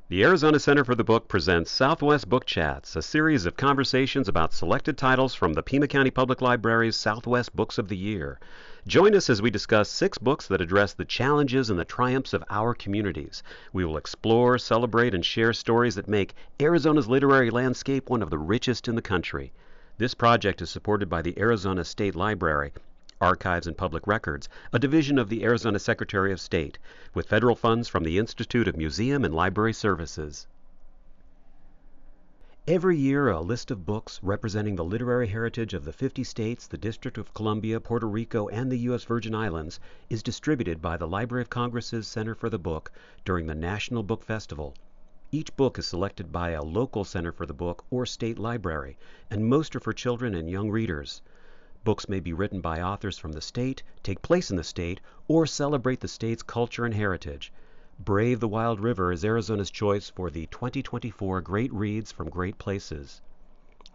The Arizona Center for the Book presents Southwest Book Chats, a series of conversations about selected titles from the Pima County Public Library's Southwest Books of the Year. Join us as we discuss 6 books that address the challenges and the triumphs of our communities. We will explore, celebrate, and share stories that make Arizona's literary landscape one of the richest in the country. This project is supported by the Arizona State Library, Archives and Public Records, a division of the Arizona Secretary of State, with federal funds from the Institute of Museum and Library Services. Every year, a list of books representing the literary heritage of the 50 states, the District of Columbia, Puerto Rico, and the U.S. Virgin Islands is distributed by the Library of Congress's Center for the Book during the National Book Festival. Each book is selected by a local Center for the Book or state library, and most are for children and young readers. Books may be written by authors from the state, take place in the state, or celebrate the state's culture and heritage. Brave the Wild River is Arizona's choice for the 2024 Great Reads from Great Places.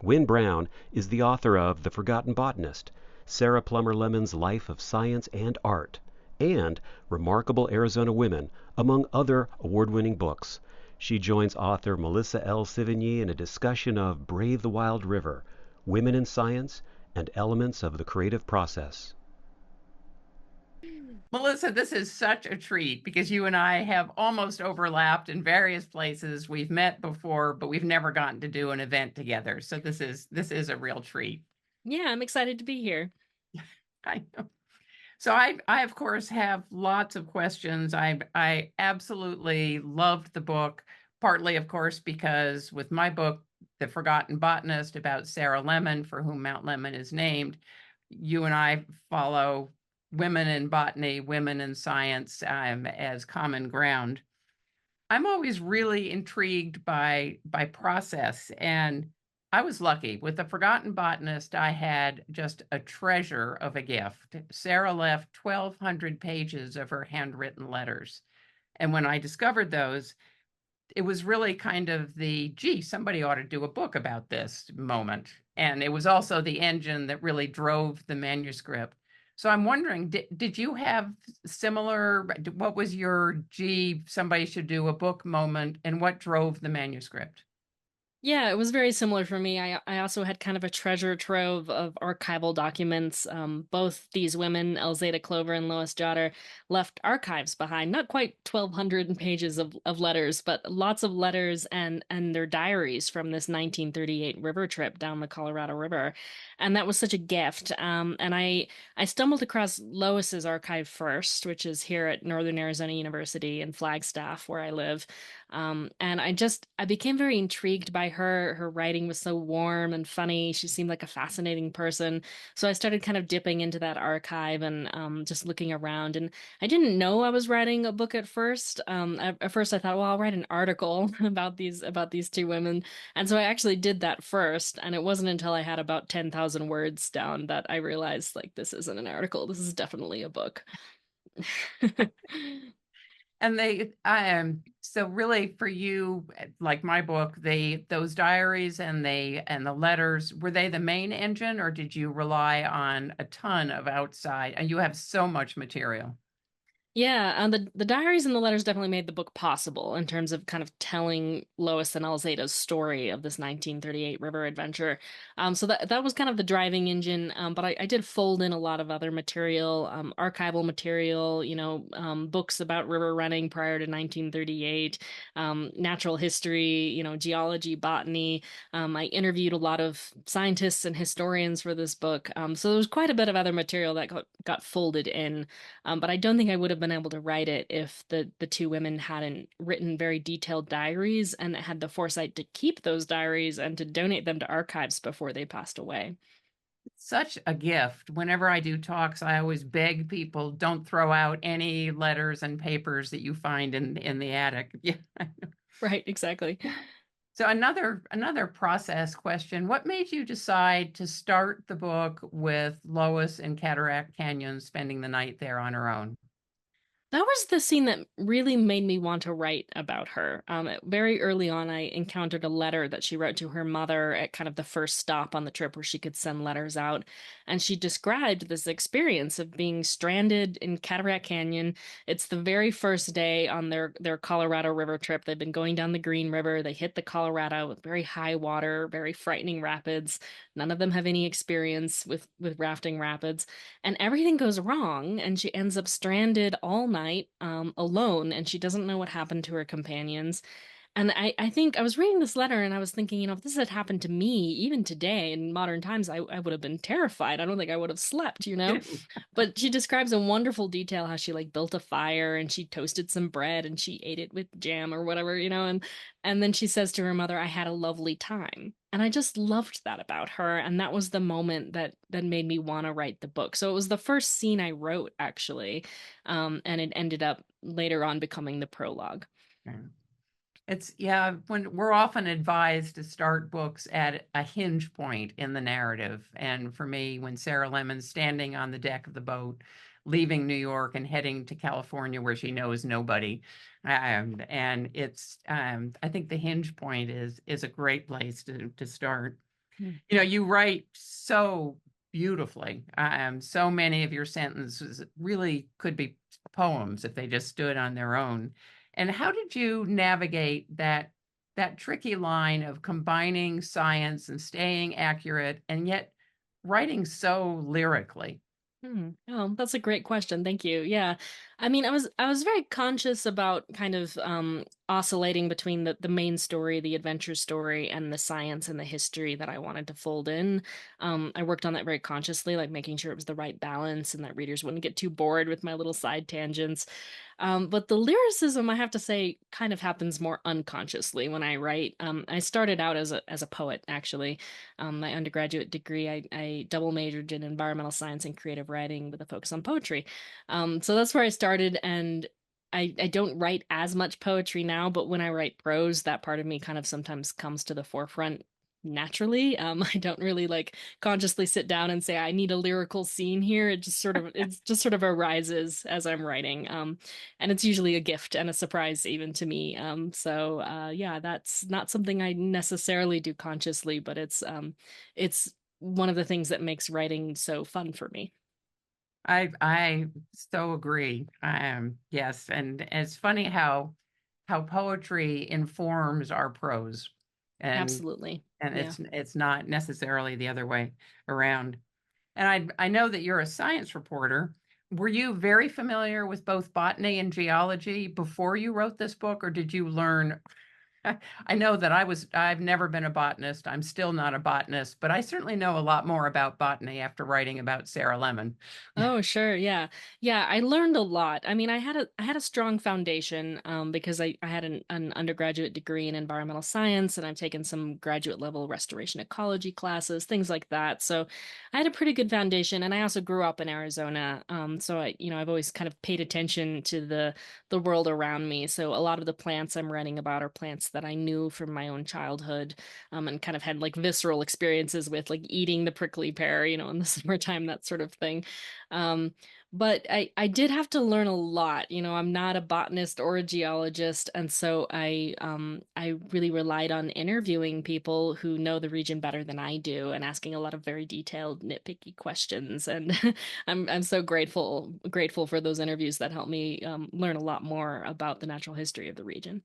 Wynne Brown is the author of The Forgotten Botanist, Sarah Plummer Lemon's Life of Science and Art, and Remarkable Arizona Women, among other award-winning books. She joins author Melissa L. Sevigny in a discussion of Brave the Wild River, Women in Science, and Elements of the Creative Process. Melissa, this is such a treat because you and I have almost overlapped in various places. We've met before, but we've never gotten to do an event together. So this is a real treat. Yeah, I'm excited to be here. I know. So I of course have lots of questions. I absolutely loved the book, partly of course because with my book, The Forgotten Botanist, about Sarah Lemon, for whom Mount Lemmon is named, you and I follow women in botany, women in science as common ground. I'm always really intrigued by process, and I was lucky. With The Forgotten Botanist, I had just a treasure of a gift. Sarah left 1,200 pages of her handwritten letters. And when I discovered those, it was really kind of the, gee, somebody ought to do a book about this moment. And it was also the engine that really drove the manuscript. So I'm wondering, did you have similar, what was your, gee, somebody should do a book moment, and what drove the manuscript? Yeah, it was very similar for me. I also had kind of a treasure trove of archival documents. Both these women, Elzada, Clover, and Lois Jotter, left archives behind. Not quite 1,200 pages of letters, but lots of letters and their diaries from this 1938 river trip down the Colorado River. And that was such a gift. And I stumbled across Lois's archive first, which is here at Northern Arizona University in Flagstaff, where I live. And I became very intrigued by her. Her writing was so warm and funny. She seemed like a fascinating person. So I started kind of dipping into that archive and just looking around. And I didn't know I was writing a book at first. At first I thought, well, I'll write an article about these two women. And so I actually did that first. And it wasn't until I had about 10,000 words down that I realized, like, this isn't an article. This is definitely a book. And so really for you, like my book, those diaries and the letters, were they the main engine, or did you rely on a ton of outside? And you have so much material. Yeah, and the diaries and the letters definitely made the book possible in terms of kind of telling Lois and Elzada's story of this 1938 river adventure. So that was kind of the driving engine. But I did fold in a lot of other material, archival material, books about river running prior to 1938, natural history, geology, botany. I interviewed a lot of scientists and historians for this book. So there was quite a bit of other material that got folded in. But I don't think I would have been able to write it if the two women hadn't written very detailed diaries and had the foresight to keep those diaries and to donate them to archives before they passed away. Such a gift. Whenever I do talks, I always beg people, don't throw out any letters and papers that you find in the attic. Yeah. Right, exactly. So another process question. What made you decide to start the book with Lois in Cataract Canyon spending the night there on her own? That was the scene that really made me want to write about her. Very early on, I encountered a letter that she wrote to her mother at kind of the first stop on the trip where she could send letters out. And she described this experience of being stranded in Cataract Canyon. It's the very first day on their Colorado River trip. They've been going down the Green River. They hit the Colorado with very high water, very frightening rapids. None of them have any experience with rafting rapids, and everything goes wrong, and she ends up stranded all night, alone, and she doesn't know what happened to her companions. And I think I was reading this letter and I was thinking, if this had happened to me, even today in modern times, I would have been terrified. I don't think I would have slept. But she describes in wonderful detail how she like built a fire and she toasted some bread and she ate it with jam or whatever, and then she says to her mother, I had a lovely time. And I just loved that about her. And that was the moment that made me want to write the book. So it was the first scene I wrote, actually. And it ended up later on becoming the prologue. Yeah. When we're often advised to start books at a hinge point in the narrative. And for me, when Sarah Lemon's standing on the deck of the boat, leaving New York and heading to California where she knows nobody. And I think the hinge point is a great place to start. You write so beautifully. So many of your sentences really could be poems if they just stood on their own. And how did you navigate that tricky line of combining science and staying accurate and yet writing so lyrically? Oh, that's a great question. Thank you. Yeah. I mean, I was very conscious about kind of oscillating between the main story, the adventure story, and the science and the history that I wanted to fold in. I worked on that very consciously, like making sure it was the right balance and that readers wouldn't get too bored with my little side tangents. But the lyricism, I have to say, kind of happens more unconsciously when I write. I started out as a poet, actually. My undergraduate degree, I double majored in environmental science and creative writing with a focus on poetry. So that's where I started, and I don't write as much poetry now, but when I write prose, that part of me kind of sometimes comes to the forefront naturally. I don't really like consciously sit down and say I need a lyrical scene here. It just sort of arises as I'm writing. And it's usually a gift and a surprise even to me. So yeah, that's not something I necessarily do consciously, but it's one of the things that makes writing so fun for me. I so agree. Yes, and it's funny how poetry informs our prose, and Absolutely. and Yeah. it's not necessarily the other way around. And I know that you're a science reporter. Were you very familiar with both botany and geology before you wrote this book, or did you learn? I know that I've never been a botanist. I'm still not a botanist, but I certainly know a lot more about botany after writing about Sarah Lemon. Oh, sure. Yeah. Yeah, I learned a lot. I mean, I had a strong foundation because I had an undergraduate degree in environmental science and I've taken some graduate level restoration ecology classes, things like that. So I had a pretty good foundation, and I also grew up in Arizona. So I've always kind of paid attention to the world around me. So a lot of the plants I'm writing about are plants that I knew from my own childhood, and kind of had like visceral experiences with, like eating the prickly pear, in the summertime, that sort of thing. Um, but I did have to learn a lot. I'm not a botanist or a geologist, and so I really relied on interviewing people who know the region better than I do and asking a lot of very detailed, nitpicky questions. And I'm so grateful for those interviews that helped me learn a lot more about the natural history of the region.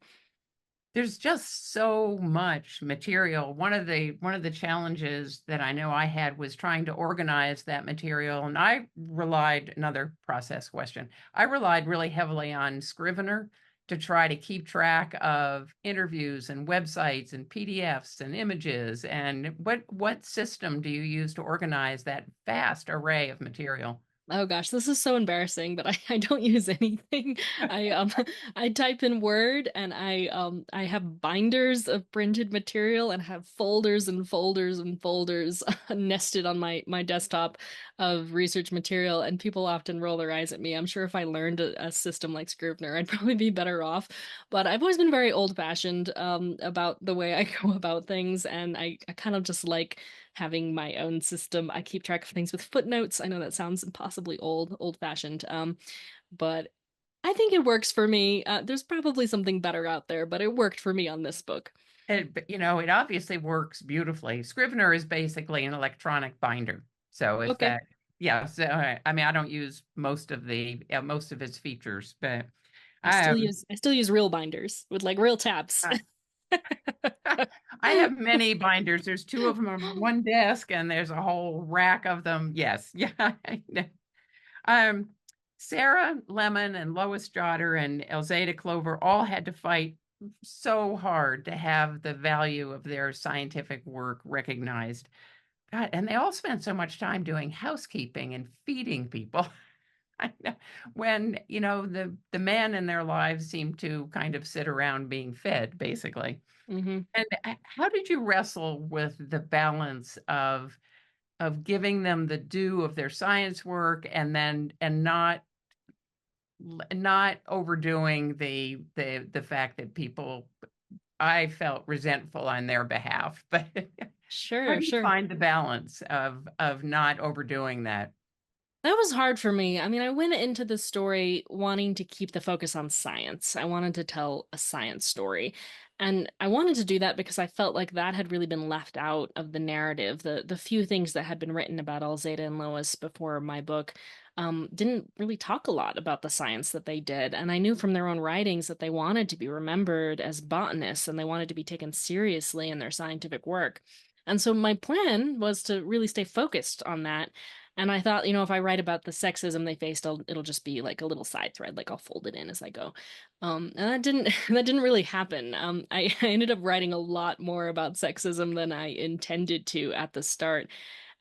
There's just so much material. One of the challenges that I know I had was trying to organize that material, and another process question. I relied really heavily on Scrivener to try to keep track of interviews and websites and PDFs and images. And what system do you use to organize that vast array of material? Oh gosh, this is so embarrassing, but I don't use anything. I I type in Word, and I have binders of printed material and have folders and folders and folders nested on my desktop of research material, and people often roll their eyes at me. I'm sure if I learned a system like Scrivener, I'd probably be better off. But I've always been very old-fashioned about the way I go about things, and I kind of just like having my own system. I keep track of things with footnotes. I know that sounds impossibly old-fashioned. But I think it works for me. There's probably something better out there, but it worked for me on this book. But, it obviously works beautifully. Scrivener is basically an electronic binder. So if Okay. that, yeah, so I mean, I don't use most of its features, but um, I still use real binders with like real tabs. uh, I have many binders. There's two of them on one desk, and there's a whole rack of them. Yes, yeah. I know. Um, Sarah Lemon and Lois Jotter and Elzada Clover all had to fight so hard to have the value of their scientific work recognized. God, and they all spent so much time doing housekeeping and feeding people. I know. When, the men in their lives seem to kind of sit around being fed, basically. Hmm. And how did you wrestle with the balance of giving them the due of their science work and not overdoing the fact that people I felt resentful on their behalf, but how Sure, do you sure. find the balance of not overdoing that? That was hard for me. I mean, I went into the story wanting to keep the focus on science. I wanted to tell a science story. And I wanted to do that because I felt like that had really been left out of the narrative. The few things that had been written about Elzada and Lois before my book didn't really talk a lot about the science that they did. And I knew from their own writings that they wanted to be remembered as botanists and they wanted to be taken seriously in their scientific work. And so my plan was to really stay focused on that. And I thought, if I write about the sexism they faced, it'll just be like a little side thread, like I'll fold it in as I go. And that didn't that didn't really happen. I ended up writing a lot more about sexism than I intended to at the start.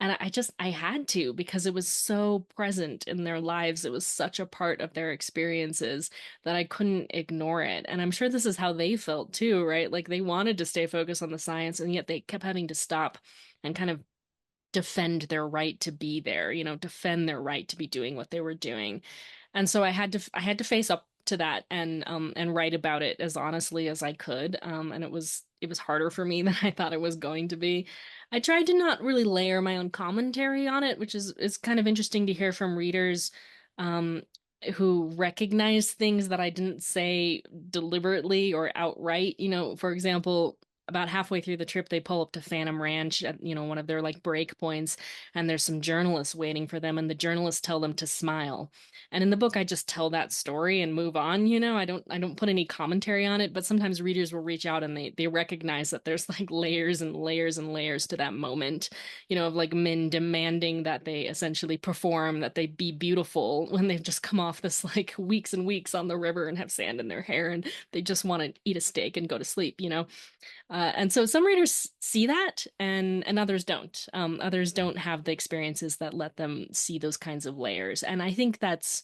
And I had to because it was so present in their lives. It was such a part of their experiences that I couldn't ignore it. And I'm sure this is how they felt too, right? Like they wanted to stay focused on the science, and yet they kept having to stop and kind of defend their right to be there, defend their right to be doing what they were doing. And so I had to face up to that and write about it as honestly as I could. And it was harder for me than I thought it was going to be. I tried to not really layer my own commentary on it, which is kind of interesting to hear from readers um who recognize things that I didn't say deliberately or outright. For example, about halfway through the trip, they pull up to Phantom Ranch at, one of their like break points, and there's some journalists waiting for them, and the journalists tell them to smile. And in the book, I just tell that story and move on. I don't put any commentary on it, but sometimes readers will reach out and they recognize that there's like layers and layers and layers to that moment, of like men demanding that they essentially perform, that they be beautiful when they've just come off this like weeks and weeks on the river and have sand in their hair and they just want to eat a steak and go to sleep. And so some readers see that and others don't. Others don't have the experiences that let them see those kinds of layers. And I think that's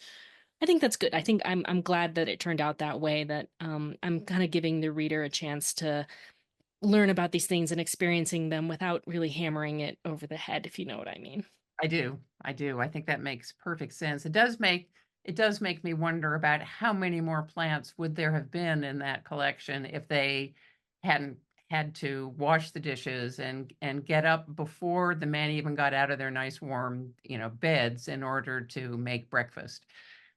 good. I think I'm glad that it turned out that way, that I'm kind of giving the reader a chance to learn about these things and experiencing them without really hammering it over the head, if you know what I mean. I do. I do. I think that makes perfect sense. It does make me wonder about how many more plants would there have been in that collection if they hadn't had to wash the dishes and get up before the men even got out of their nice warm, beds in order to make breakfast.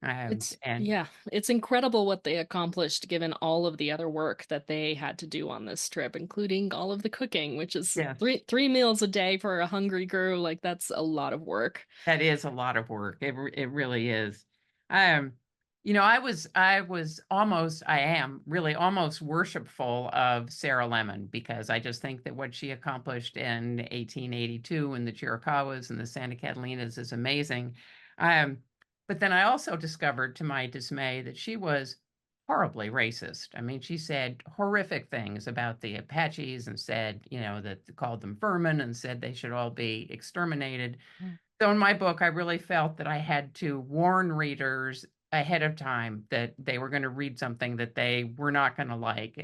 And Yeah, it's incredible what they accomplished given all of the other work that they had to do on this trip, including all of the cooking, which is yeah, three meals a day for a hungry crew. Like that's a lot of work. that is a lot of work. It really is. Um, I am really almost worshipful of Sarah Lemon because I just think that what she accomplished in 1882 in the Chiricahuas and the Santa Catalinas is amazing. Um, but then I also discovered to my dismay that she was horribly racist. I mean, she said horrific things about the Apaches and said, that called them vermin and said they should all be exterminated. Mm. So in my book, I really felt that I had to warn readers ahead of time that they were going to read something that they were not going to like.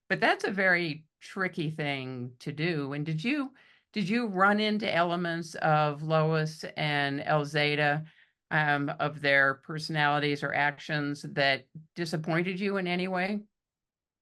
But that's a very tricky thing to do. And did you run into elements of Lois and Elzada, of their personalities or actions that disappointed you in any way?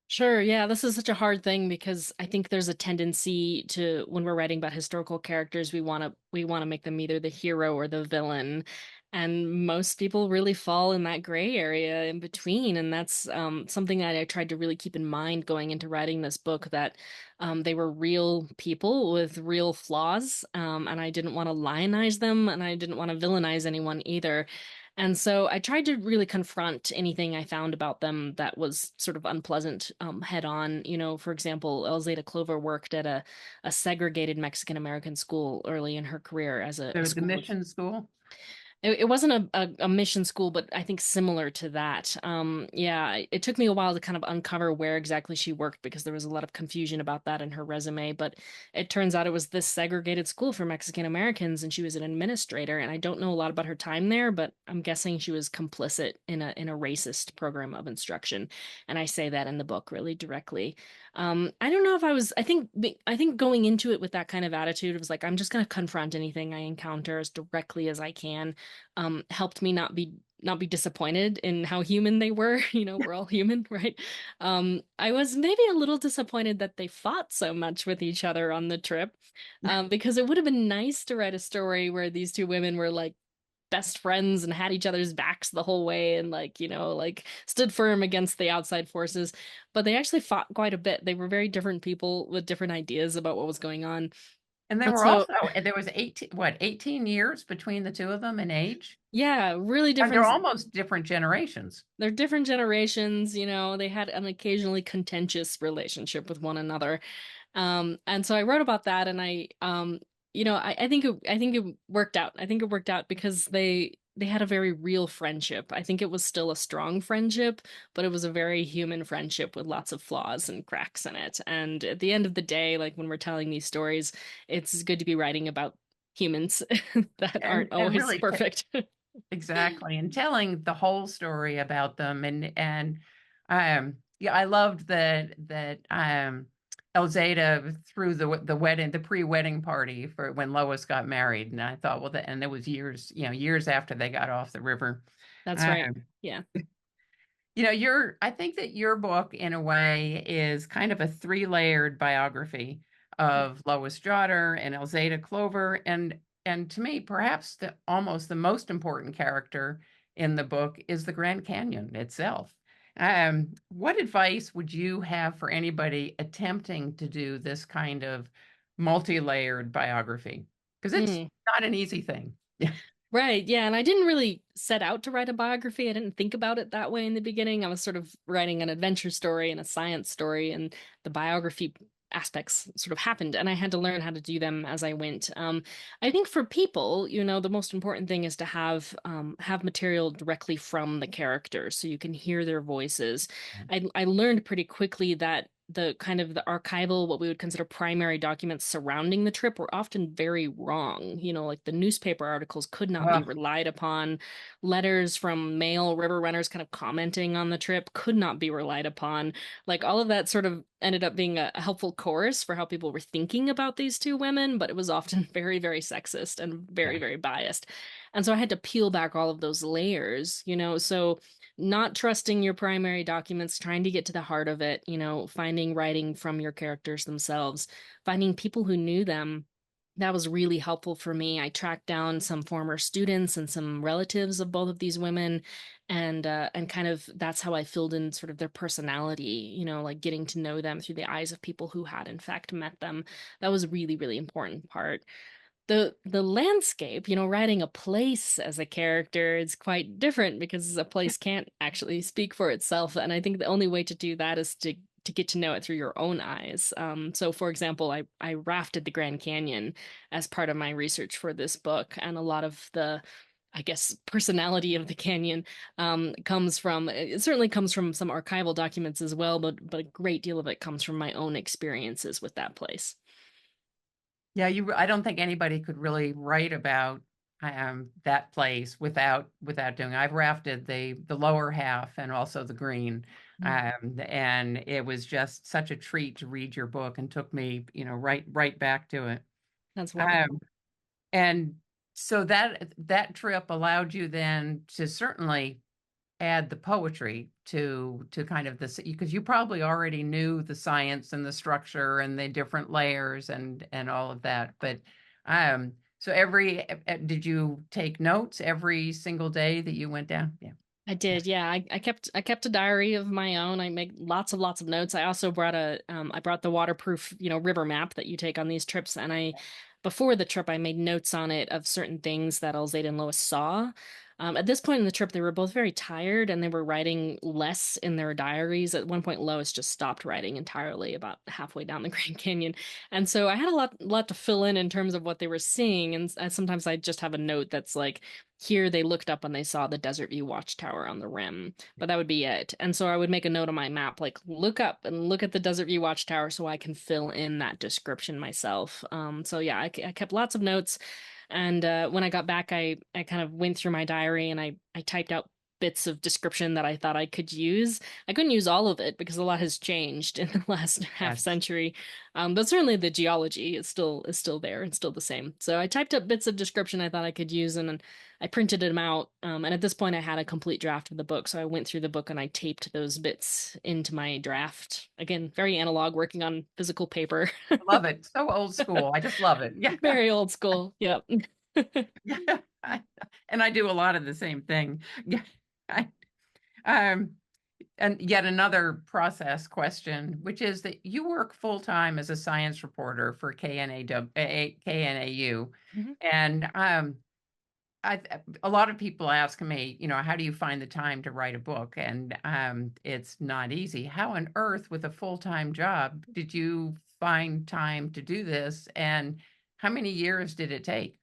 Sure, yeah, this is such a hard thing because I think there's a tendency to when we're writing about historical characters, we want to make them either the hero or the villain. And most people really fall in that gray area in between. And that's something that I tried to really keep in mind going into writing this book, that they were real people with real flaws. And I didn't want to lionize them, and I didn't want to villainize anyone either. And so I tried to really confront anything I found about them that was sort of unpleasant head on. You know, for example, Elzada Clover worked at a segregated Mexican American school early in her career as a The school of mission school. it wasn't a mission school, but I think similar to that. Yeah, it took me a while to kind of uncover where exactly she worked because there was a lot of confusion about that in her resume. But it turns out it was this segregated school for Mexican Americans, and she was an administrator. And I don't know a lot about her time there, but I'm guessing she was complicit in a racist program of instruction. And I say that in the book really directly. I don't know if I was. I think going into it with that kind of attitude, it was like I'm just going to confront anything I encounter as directly as I can. Helped me not be disappointed in how human they were. You know, we're all human, right? I was maybe a little disappointed that they fought so much with each other on the trip, because it would have been nice to write a story where these two women were like best friends and had each other's backs the whole way, and like, you know, like stood firm against the outside forces. But they actually fought quite a bit. They were very different people with different ideas about what was going on. And they And were so, also, and there was 18 years between the two of them in age? yeah, really And they're different. almost different generations. They're different generations, you know, they had an occasionally contentious relationship with one another. And so I wrote about that, and you know, I think it worked out. I think it worked out because they had a very real friendship. I think it was still a strong friendship, but it was a very human friendship with lots of flaws and cracks in it. And at the end of the day, like when we're telling these stories, it's good to be writing about humans that aren't And always really perfect. exactly, and telling the whole story about them. And yeah, I loved that Elzada threw the wedding, the pre-wedding party for when Lois got married. And I thought, well, and it was years, years after they got off the river. That's right. Um, Yeah. I think that your book, in a way, is kind of a three-layered biography of Lois Jotter and Elzada Clover, and to me, perhaps almost the most important character in the book is the Grand Canyon itself. What advice would you have for anybody attempting to do this kind of multi-layered biography? Because it's Mm. not an easy thing. Right, yeah, and I didn't really set out to write a biography. I didn't think about it that way in the beginning. I was sort of writing an adventure story and a science story, and the biography aspects sort of happened, and I had to learn how to do them as I went. I think for people, you know, the most important thing is to have material directly from the characters so you can hear their voices. I learned pretty quickly that the kind of the archival, what we would consider primary documents surrounding the trip were often very wrong. You know, like the newspaper articles could not be Ugh, relied upon. Letters from male river runners kind of commenting on the trip could not be relied upon. Like all of that sort of ended up being a helpful chorus for how people were thinking about these two women, but it was often very, very sexist and very, yeah. very biased. And so I had to peel back all of those layers, you know, so not trusting your primary documents, trying to get to the heart of it, you know, finding writing from your characters themselves, finding people who knew them. That was really helpful for me. I tracked down some former students and some relatives of both of these women, and kind of that's how I filled in sort of their personality, you know, like getting to know them through the eyes of people who had in fact met them. That was a really, really important part. The landscape, you know, writing a place as a character is quite different because a place can't actually speak for itself. And I think the only way to do that is to get to know it through your own eyes. So for example, I rafted the Grand Canyon as part of my research for this book, and a lot of the I guess personality of the canyon comes from it certainly comes from some archival documents as well, but a great deal of it comes from my own experiences with that place. Yeah, I don't think anybody could really write about that place without doing. I've rafted the lower half and also the green, and it was just such a treat to read your book, and took me, right back to it. That's wonderful. Um, and so that trip allowed you then to certainly add the poetry to kind of this, because you probably already knew the science and the structure and the different layers and all of that, but So did you take notes every single day that you went down? Yeah. I did, yeah. I kept a diary of my own. I made lots of notes. I also brought I brought the waterproof, river map that you take on these trips, and before the trip I made notes on it of certain things that Elzada and Lois saw. At this point in the trip, they were both very tired and they were writing less in their diaries. At one point, Lois just stopped writing entirely about halfway down the Grand Canyon. And so I had a lot to fill in terms of what they were seeing. And sometimes I just have a note that's like, here they looked up and they saw the Desert View Watchtower on the rim, but that would be it. And so I would make a note on my map, like look up and look at the Desert View Watchtower so I can fill in that description myself. So yeah, I kept lots of notes. And when I got back, I kind of went through my diary and I typed out bits of description that I thought I could use. I couldn't use all of it because a lot has changed in the last half Yes. century. But certainly the geology is still there and still the same. So I typed up bits of description I thought I could use, and I printed them out. And at this point, I had a complete draft of the book. So I went through the book and I taped those bits into my draft. Again, very analog, working on physical paper. I love it. So old school. I just love it. Yeah. Very old school. Yep. Yeah. And I do a lot of the same thing. Yeah. I, um, and yet another process question, which is that you work full time as a science reporter for KNAU, Mhm. and a lot of people ask me, how do you find the time to write a book? And it's not easy. How on earth, with a full time job, did you find time to do this? And how many years did it take?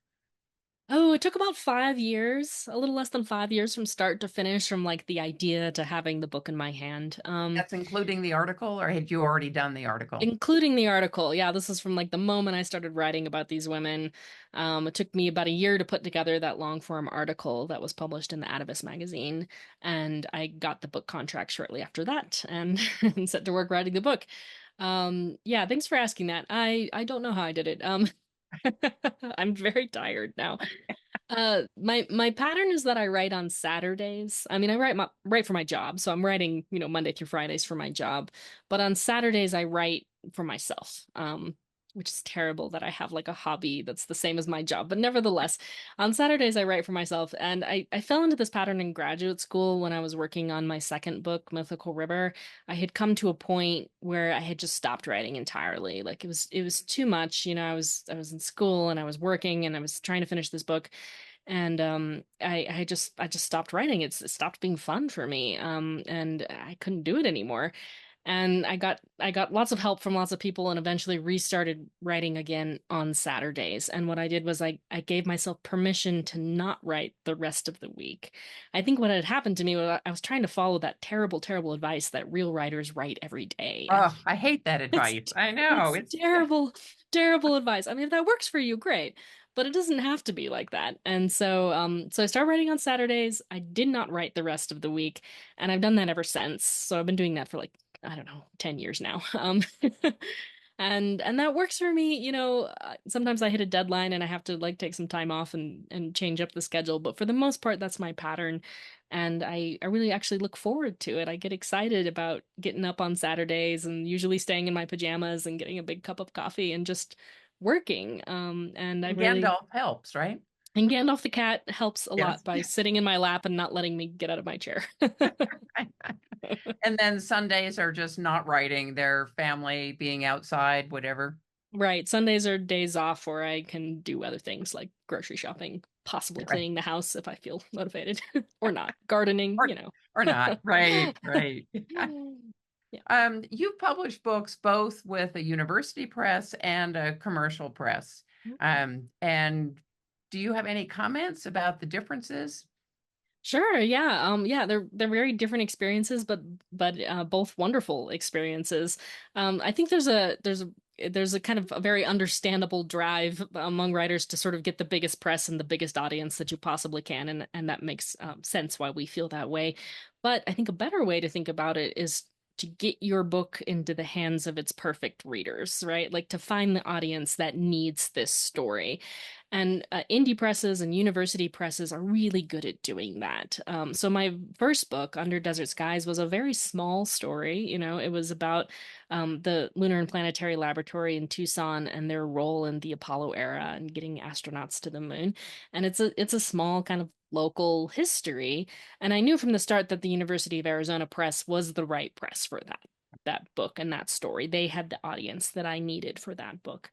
Oh, it took about 5 years, a little less than 5 years from start to finish, from like the idea to having the book in my hand. That's including the article, or had you already done the article? Including the article. Yeah, this is from like the moment I started writing about these women. It took me about a year to put together that long form article that was published in the Atavist magazine, and I got the book contract shortly after that, and, and set to work writing the book. Yeah, thanks for asking that. I don't know how I did it. I'm very tired now. My pattern is that I write on Saturdays. I mean, I write for my job, so I'm writing, Monday through Fridays for my job. But on Saturdays I write for myself. Which is terrible that I have like a hobby that's the same as my job. But nevertheless, on Saturdays I write for myself. And I fell into this pattern in graduate school when I was working on my second book, Mythical River. I had come to a point where I had just stopped writing entirely. Like it was too much. I was in school and I was working and I was trying to finish this book, and I just stopped writing. It stopped being fun for me, and I couldn't do it anymore. And I got lots of help from lots of people and eventually restarted writing again on Saturdays. And what I did was I gave myself permission to not write the rest of the week. I think what had happened to me was I was trying to follow that terrible advice that real writers write every day. And Oh, I hate that it's advice. I know. it's It's terrible advice. I mean, if that works for you, great, but it doesn't have to be like that. And so I started writing on Saturdays. I did not write the rest of the week, and I've done that ever since. So I've been doing that for like, I don't know, 10 years now. And that works for me. Sometimes I hit a deadline and I have to like take some time off and change up the schedule, but for the most part, that's my pattern. And I really actually look forward to it. I get excited about getting up on Saturdays and usually staying in my pajamas and getting a big cup of coffee and just working. And I and really Gandalf helps, right? and Gandalf the cat helps a Yes. lot by sitting in my lap and not letting me get out of my chair. And then Sundays are just not writing, their family being outside, whatever. Right. Sundays are days off where I can do other things like grocery shopping, possibly Right. cleaning the house if I feel motivated, or not, gardening, Or or not. Right, right. Yeah. You've published books both with a university press and a commercial press. And do you have any comments about the differences? Sure, yeah. Yeah, they're very different experiences, but both wonderful experiences. I think there's a kind of a very understandable drive among writers to sort of get the biggest press and the biggest audience that you possibly can, and that makes sense why we feel that way. But I think a better way to think about it is to get your book into the hands of its perfect readers, right? Like to find the audience that needs this story. And indie presses and university presses are really good at doing that. So my first book, Under Desert Skies, was a very small story. You know, it was about the Lunar and Planetary Laboratory in Tucson and their role in the Apollo era and getting astronauts to the moon. And it's a small kind of local history. And I knew from the start that the University of Arizona Press was the right press for that book and that story. They had the audience that I needed for that book.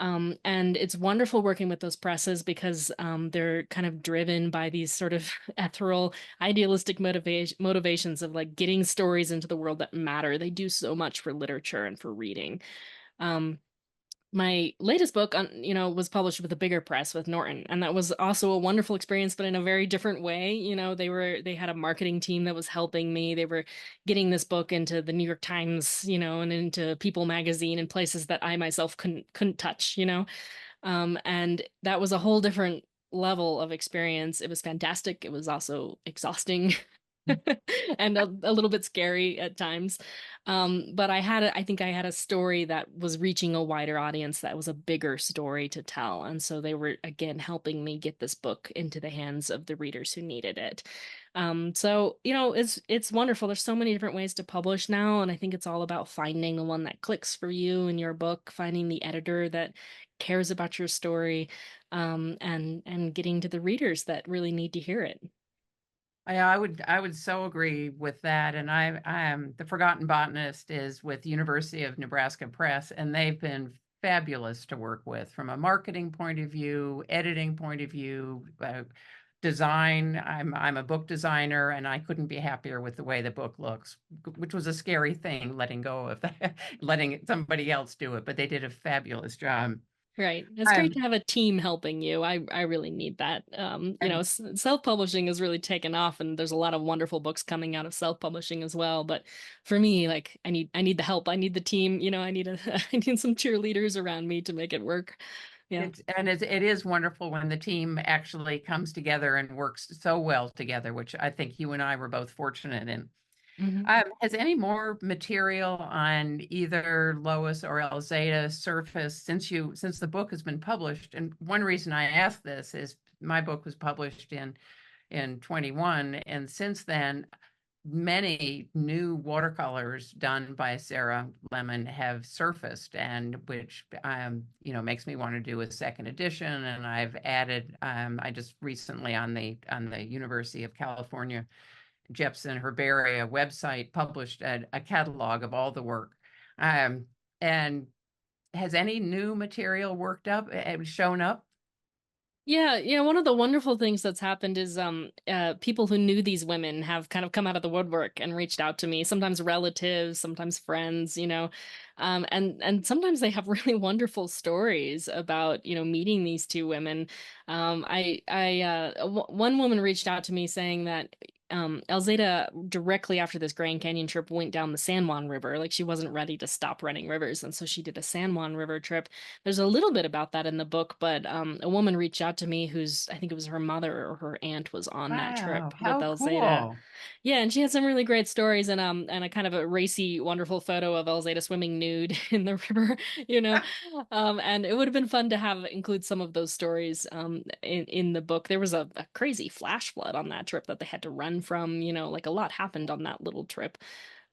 And it's wonderful working with those presses because they're kind of driven by these sort of ethereal, idealistic motivations of like getting stories into the world that matter. They do so much for literature and for reading. Um, my latest book was published with a bigger press with Norton, and that was also a wonderful experience, but in a very different way. They had a marketing team that was helping me. They were getting this book into the New York Times, and into People magazine and places that I myself couldn't touch. And that was a whole different level of experience. It was fantastic. It was also exhausting. And a little bit scary at times. But I think I had a story that was reaching a wider audience, that was a bigger story to tell. And so they were, again, helping me get this book into the hands of the readers who needed it. So, it's wonderful. There's so many different ways to publish now. And I think it's all about finding the one that clicks for you in your book, finding the editor that cares about your story, and getting to the readers that really need to hear it. I would so agree with that. And I am The Forgotten Botanist is with University of Nebraska Press, and they've been fabulous to work with from a marketing point of view, editing point of view, design. I'm a book designer, and I couldn't be happier with the way the book looks, which was a scary thing, letting go of that, letting somebody else do it, but they did a fabulous job. Right. It's great to have a team helping you. I really need that. And Self-publishing has really taken off, and there's a lot of wonderful books coming out of self-publishing as well. But for me, like I need the help. I need the team, I need I need some cheerleaders around me to make it work. Yeah. it is wonderful when the team actually comes together and works so well together, which I think you and I were both fortunate in. Mhm. Has any more material on either Lois or Elzada surfaced since the book has been published? And one reason I ask this is my book was published in 21, and since then, many new watercolors done by Sarah Lemon have surfaced, and which makes me want to do a second edition. And I've added I just recently on the University of California Jepson Herbaria website published a catalog of all the work. And has any new material worked up, shown up? Yeah, one of the wonderful things that's happened is people who knew these women have kind of come out of the woodwork and reached out to me, sometimes relatives, sometimes friends, and sometimes they have really wonderful stories about, meeting these two women. One woman reached out to me saying that Elzada, directly after this Grand Canyon trip, went down the San Juan River. Like, she wasn't ready to stop running rivers, and so she did a San Juan River trip. There's a little bit about that in the book, but a woman reached out to me who's, I think it was her mother or her aunt, was on that Wow, trip with how Elzada. cool. Yeah, and she had some really great stories, and a kind of a racy, wonderful photo of Elzada swimming nude in the river, you know. And it would have been fun to have include some of those stories in the book. There was a crazy flash flood on that trip that they had to run from, like a lot happened on that little trip.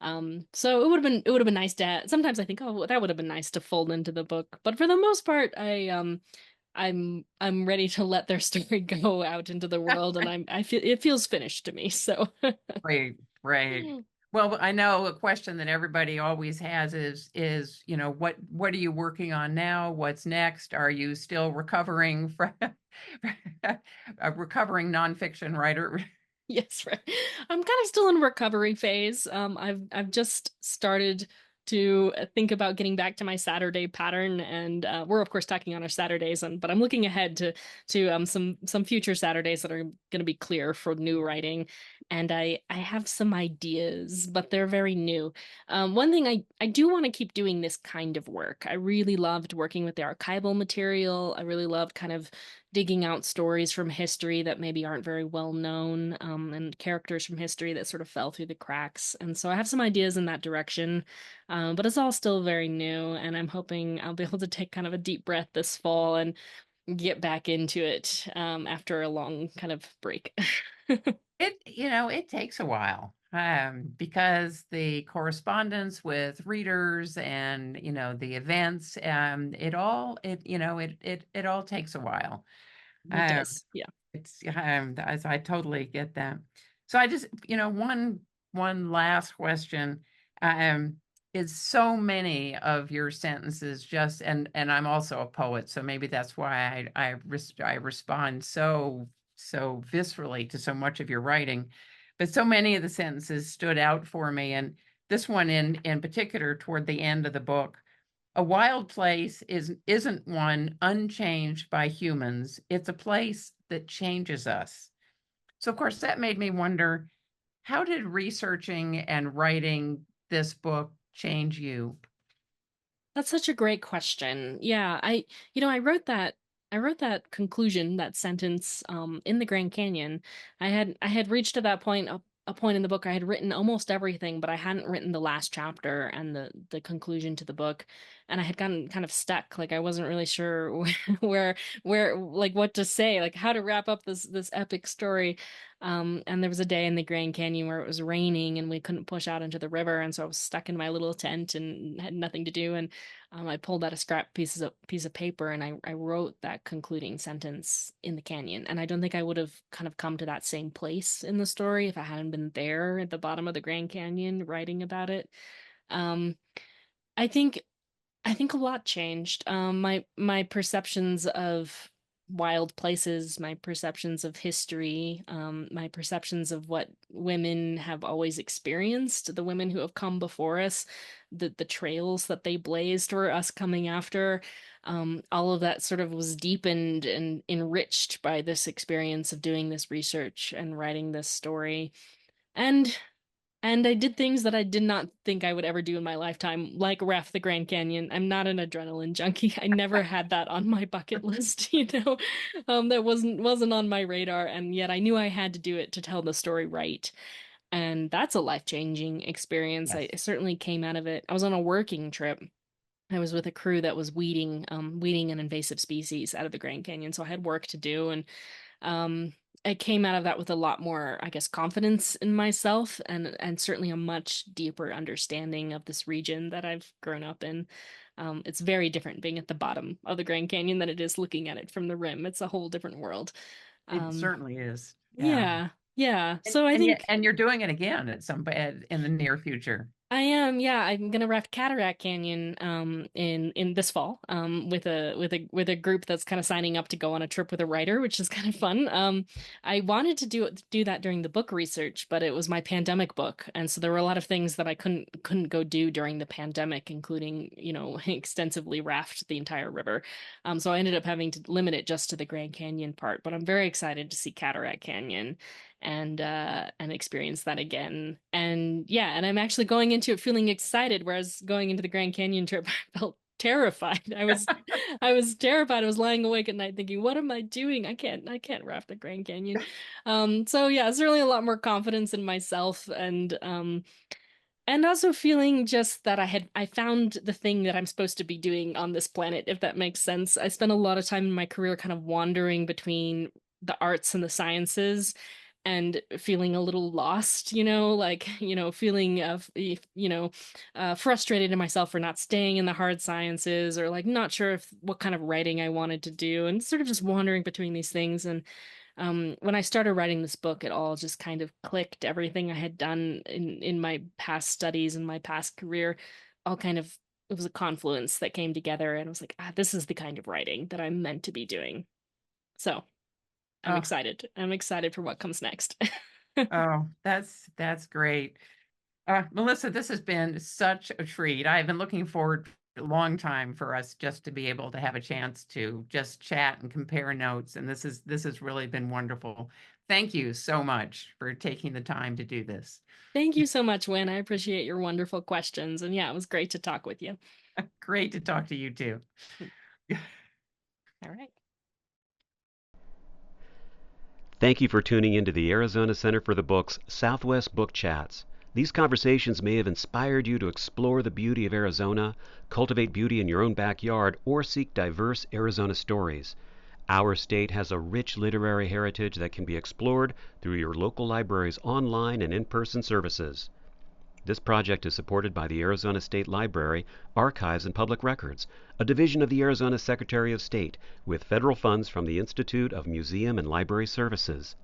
So it would have been nice to sometimes I think, oh, that would have been nice to fold into the book. But for the most part, I'm ready to let their story go out into the world, and I feel it feels finished to me. So Right, right. Well, I know a question that everybody always has is, what are you working on now? What's next? Are you still recovering from a recovering nonfiction writer? yes, right. I'm kind of still in recovery phase. I've just started to think about getting back to my Saturday pattern, and we're of course talking on our Saturdays, but I'm looking ahead to some future Saturdays that are going to be clear for new writing, and I have some ideas, but they're very new. One thing I do want to keep doing this kind of work. I really loved working with the archival material. I really loved kind of digging out stories from history that maybe aren't very well known, and characters from history that sort of fell through the cracks. And so I have some ideas in that direction, but it's all still very new. And I'm hoping I'll be able to take kind of a deep breath this fall and get back into it after a long kind of break. It takes a while, because the correspondence with readers and, the events, it all takes a while. It Um, does. Yeah. I totally get that. So I just, one last question, um, is so many of your sentences just, and I'm also a poet, so maybe that's why I respond so viscerally to so much of your writing, but so many of the sentences stood out for me, and this one in particular toward the end of the book. A wild place isn't one unchanged by humans. It's a place that changes us. So of course that made me wonder, how did researching and writing this book change you? That's such a great question. Yeah, I wrote that conclusion, that sentence in the Grand Canyon. I had reached to that point, a point in the book. I had written almost everything, but I hadn't written the last chapter and the conclusion to the book. And I had gotten kind of stuck. Like I wasn't really sure where like what to say, like how to wrap up this epic story. And there was a day in the Grand Canyon where it was raining and we couldn't push out into the river, and so I was stuck in my little tent and had nothing to do. And I pulled out a piece of paper and I wrote that concluding sentence in the canyon. And I don't think I would have kind of come to that same place in the story if I hadn't been there at the bottom of the Grand Canyon writing about it. Um, I think I think a lot changed. My perceptions of wild places, my perceptions of history, my perceptions of what women have always experienced, the women who have come before us, the trails that they blazed for us coming after, all of that sort of was deepened and enriched by this experience of doing this research and writing this story. And and I did things that I did not think I would ever do in my lifetime, like raft the Grand Canyon. I'm not an adrenaline junkie. I never had that on my bucket list, you know. That wasn't on my radar, and yet I knew I had to do it to tell the story right. And that's a life-changing experience. I Yes. certainly came out of it. I was on a working trip. I was with a crew that was weeding an invasive species out of the Grand Canyon, so I had work to do, and um, I came out of that with a lot more, I guess, confidence in myself, and certainly a much deeper understanding of this region that I've grown up in. It's very different being at the bottom of the Grand Canyon than it is looking at it from the rim. It's a whole different world. It Um, certainly is. Yeah. yeah, yeah. And, So I and yet, think and you're doing it again in the near future. I am, yeah. I'm gonna raft Cataract Canyon in this fall with a group that's kind of signing up to go on a trip with a writer, which is kind of fun. I wanted to do that during the book research, but it was my pandemic book, and so there were a lot of things that I couldn't go do during the pandemic, including, extensively raft the entire river. So I ended up having to limit it just to the Grand Canyon part, but I'm very excited to see Cataract Canyon and experience that again. And yeah, and I'm actually going into it feeling excited, whereas going into the Grand Canyon trip, I felt terrified. I was terrified. I was lying awake at night thinking, what am I doing? I can't raft the Grand Canyon. So yeah, certainly a lot more confidence in myself, and also feeling just that I found the thing that I'm supposed to be doing on this planet, if that makes sense. I spent a lot of time in my career kind of wandering between the arts and the sciences and feeling a little lost, feeling frustrated in myself for not staying in the hard sciences, or like not sure if what kind of writing I wanted to do, and sort of just wandering between these things. And when I started writing this book, it all just kind of clicked. Everything I had done in my past studies and my past career, all kind of, it was a confluence that came together, and I was like, this is the kind of writing that I'm meant to be doing. So I'm Oh, excited. I'm excited for what comes next. oh, that's great. Melissa, this has been such a treat. I've been looking forward a long time for us just to be able to have a chance to just chat and compare notes, and this has really been wonderful. Thank you so much for taking the time to do this. Thank you so much, Wynne. I appreciate your wonderful questions. And yeah, it was great to talk with you. Great to talk to you too. All right. Thank you for tuning into the Arizona Center for the Book's Southwest Book Chats. These conversations may have inspired you to explore the beauty of Arizona, cultivate beauty in your own backyard, or seek diverse Arizona stories. Our state has a rich literary heritage that can be explored through your local library's online and in-person services. This project is supported by the Arizona State Library, Archives and Public Records, a division of the Arizona Secretary of State, with federal funds from the Institute of Museum and Library Services.